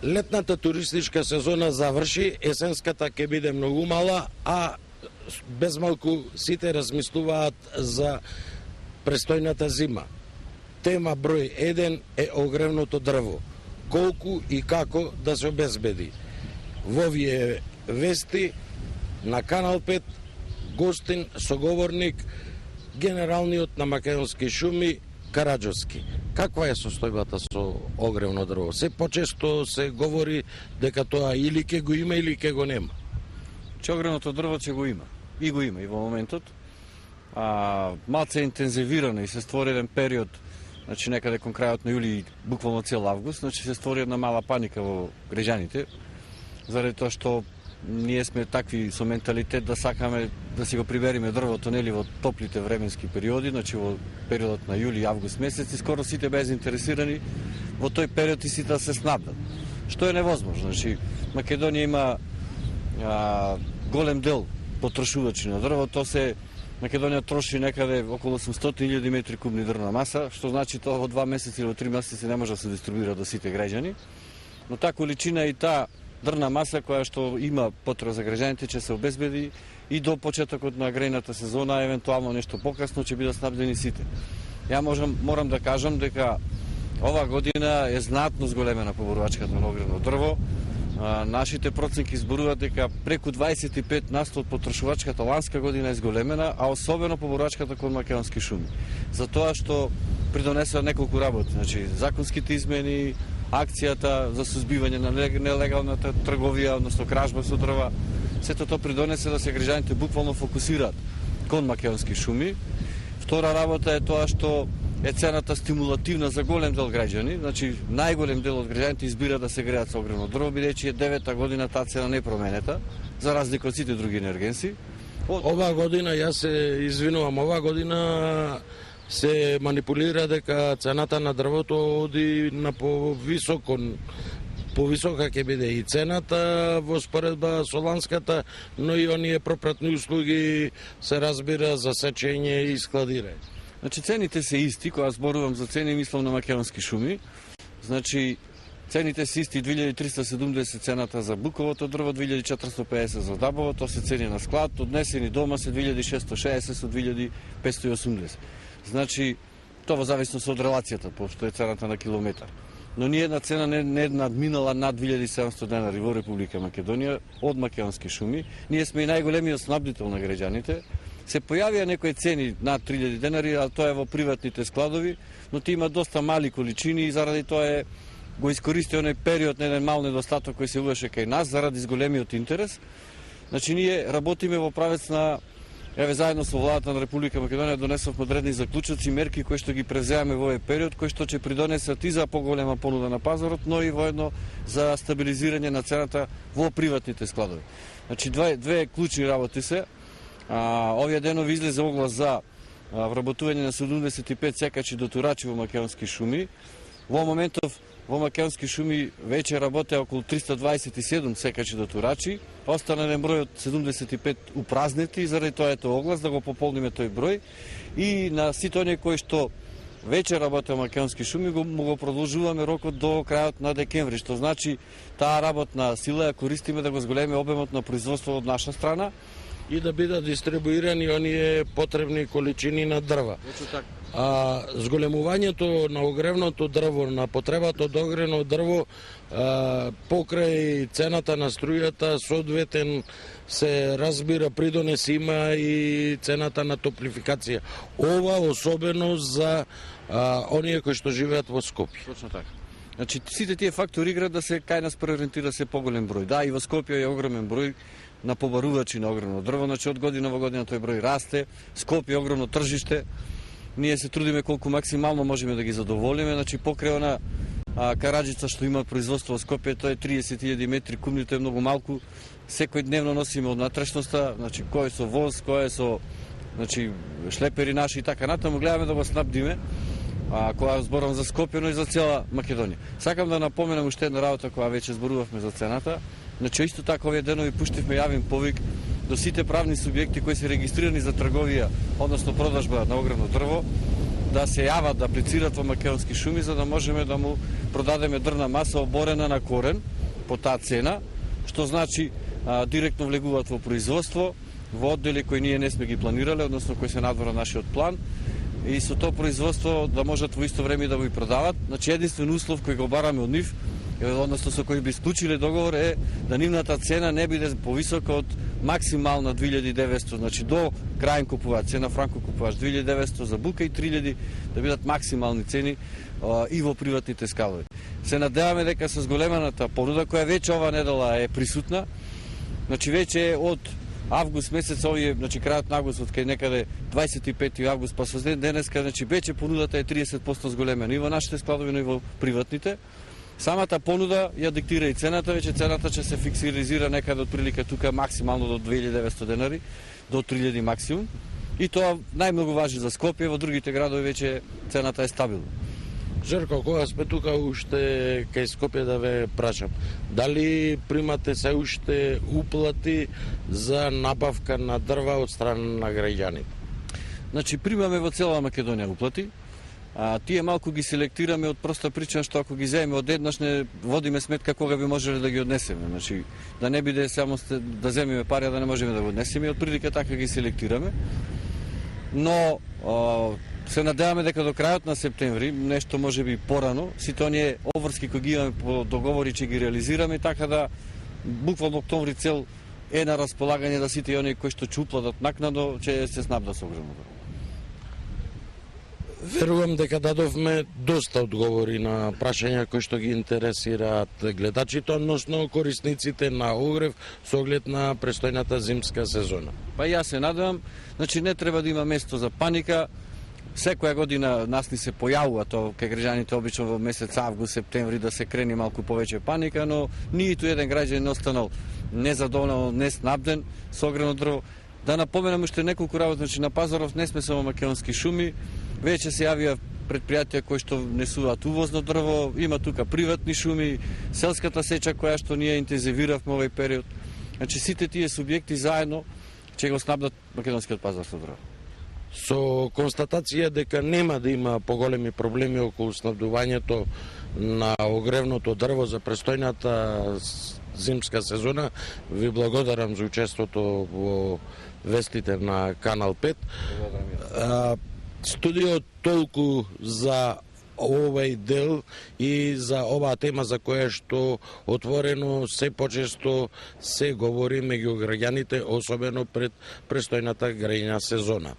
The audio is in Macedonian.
Летната туристичка сезона заврши, есенската ќе биде многу мала, а без малку сите размислуваат за престојната зима. Тема број 1 е огревното дрво. Колку и како да се обезбеди. Во овие вести на Канал 5 гостин соговорник генералниот на Македонски шуми Караџовски. Каква е состојбата со огревно дрво? Се почесто се говори дека тоа или ќе го има или ќе го нема. Огревното дрво ќе го има. И го има и во моментот. Малце интензивирано и се створи еден период, значи некаде кон крајот на јули, буквално цел август, значи се створи една мала паника во граѓаните, заради тоа што ние сме такви со менталитет да сакаме да си го прибериме дрвото нели во топлите временски периоди, значи во периодот на јули и август месец, и скоро сите беа заинтересирани во тој период и сите да се снабдат. Што е невозможно, значи Македонија има голем дел потрошувачи на дрво, Македонија троши некаде околу 800.000 метри кубни дрвна маса, што значи тоа во 2 месеци или во 3 месеци не може да се дистрибуира до сите граѓани, но таа количина и таа дрвна маса која што има потреба за граѓаните ќе се обезбеди и до почетокот на грејната сезона, евентуално нешто покасно ќе бидат снабдени сите. Ја морам да кажам дека ова година е знатно зголемена поборувачката на огревно дрво. Нашите проценки зборуваат дека преку 25% од потрошувачката ланска година е зголемена, а особено поборувачката кон Македонски шуми. Затоа што придонесува неколку работи, значи законските измени, акцијата за сузбивање на нелегалната трговија, односно кражба со дрва, сето тоа придонесе да се граѓаните буквално фокусираат кон Македонски шуми. Втора работа е тоа што е цената стимулативна за голем дел граѓани, значи најголем дел од граѓаните избира да се греат со огревно дрво, бидејќи е 9-та година таа цена не променета, за разлика од сите други енергенси. Ова година, јас се извинувам, ова година се манипулира дека цената на дрвото оди на повисока ќе биде и цената во споредба со ланската, но и оние пропратни услуги се разбира за сечење и складирање. Значи цените се исти, кога зборувам за цени мислам на Македонски шуми. Значи цените се исти, 2370 цената за буковото дрво, 2450 за дабово, тоа се цени на склад, однесени дома се 2660 со 2580. Значи, тоа во зависност од релацијата, пошто е цената на километар. Но ни една цена не надминала над 2700 денари во Република Македонија од Македонски шуми. Ние сме и најголемиот снабдител на граѓаните. Се појавија некои цени над 3000 денари, а тоа е во приватните складови, но ти има доста мали количини и заради тоа го искористи оној период на еден мал недостаток кој се увеше кај нас заради зголемиот интерес. Значи ние работиме во правец на заедно со владата на Република Македонија донесовме одредени заклучоци, мерки кои што ги преземаме во овој период, кои што ќе придонесат и за поголема понуда на пазарот, но и воедно за стабилизирање на цената во приватните складови. Значи две клучни работи се. Овие денови излезе оглас за вработување на 75 секачи дотурачи во Македонски шуми. Во моментов во Македонски шуми веќе работе околу 327 секачи дотурачи, остана еден број од 75 упразнети и заради тоа е тоа оглас да го пополниме тој број и на сите оние кои што веќе работе во Македонски шуми го продолжуваме рокот до крајот на декември, што значи таа работна сила ја користиме да го зголеме обемот на производство од наша страна и да бидат дистрибуирани оние потребни количини на дрва. Зголемувањето на огревното дрво, на потребата од огревно дрво, покрај цената на струјата, соодветен се разбира придонес има и цената на топлификација. Ова особено за оние кои што живеат во Скопје. Точно така. Значи сите тие фактори играат да се кај нас преориентира се поголем број. Да, и во Скопје е огромен број на побарувачи на огревно дрво, значи од година во година тој број расте. Скопје е огромно тржиште. Ние се трудиме колку максимално можеме да ги задоволиме, значи покрај она Караџица што има производство во Скопје, тоа е 30.000 метри кубни, тоа е многу малку. Секој дневно носиме од натрешноста, значи кој е со воз, кој е со шлепери наши и така натаму, гледаме да го снабдиме. Кога зборам за Скопје, но и за цела Македонија. Сакам да напоменам уште една работа кога веќе зборувавме за цената. Значи исто така овие денови пуштивме јавен повик до сите правни субјекти кои се регистрирани за трговија, односно продажба на огревно дрво, да се јават, да аплицираат во Македонски шуми, за да можеме да му продадеме дрвна маса оборена на корен по таа цена, што значи директно влегуваат во производство, во оддели кои ние не сме ги планирале, односно кои се надвор на нашиот план, и со тоа производство да можат во исто време да го и продават. Значи единствен услов кој го бараме од нив, односно со кој би склучиле договор, е да нивната цена не биде повисока од максимална 2900, значи до крајен купувач, цена франко купувач 2900 за бука и 3000 да бидат максимални цени и во приватните скалови. Се надеваме дека со зголемената понуда која веќе ова недела е присутна, значи веќе од август месец, овие, значи крајот на август, од кај некаде 25 август, па со денеска, значи веќе понудата е 30% зголемена и во нашите складови, но и во приватните. Самата понуда ја диктира и цената, веќе цената ќе се фиксиризира некаде од прилика тука максимално до 2900 денари, до 3000 максимум. И тоа најмногу важи за Скопје, во другите градови веќе цената е стабилна. Жерко, кога сме тука уште кај Скопје да ве прашам, дали примате се уште уплати за набавка на дрва од страна на граѓаните? Значи примаме во цела Македонија уплати. Тие малку ги селектираме од проста причина што ако ги земеме одеднаш не водиме сметка кога би можеле да ги однесеме. Значи да не биде само да земеме пари, да не можеме да го однесеме, од прилика така ги селектираме. Но се надеваме дека до крајот на септември, нешто може би порано, сите оние обврски кои ги имаме по договори ќе ги реализираме, така да буквално октомври цел е на располагање да сите оние кои што ќе уплатат накнадо ќе се снабдат со огромно. Верувам дека дадовме доста одговори на прашања кои што ги интересираат гледачите, односно корисниците на огрев со оглед на престојната зимска сезона. Па јас се надевам, значи не треба да има место за паника. Секоја година нас ни се појавува тоа кај граѓаните обично во месец август, септември да се крени малку повеќе паника, но ниту еден граѓанин не останал незадоволен, неснабден со огрено дрво. Да напоменам уште неколку работи, значи на пазаров не сме само Македонски шуми, веќе се јавија предпријатија кои што внесуваат увозно дрво, има тука приватни шуми, селската сеча која што ние интензивиравме овој период. Значи сите тие субјекти заедно ќе го снабдат македонскиот пазар со дрво. Со констатација дека нема да има поголеми проблеми околу снабдувањето на огревното дрво за престојната зимска сезона, ви благодарам за учеството во вестите на Канал 5. Студио толку за овој дел и за оваа тема за која што отворено се почесто се говори меѓу граѓаните, особено пред престојната грејна сезона.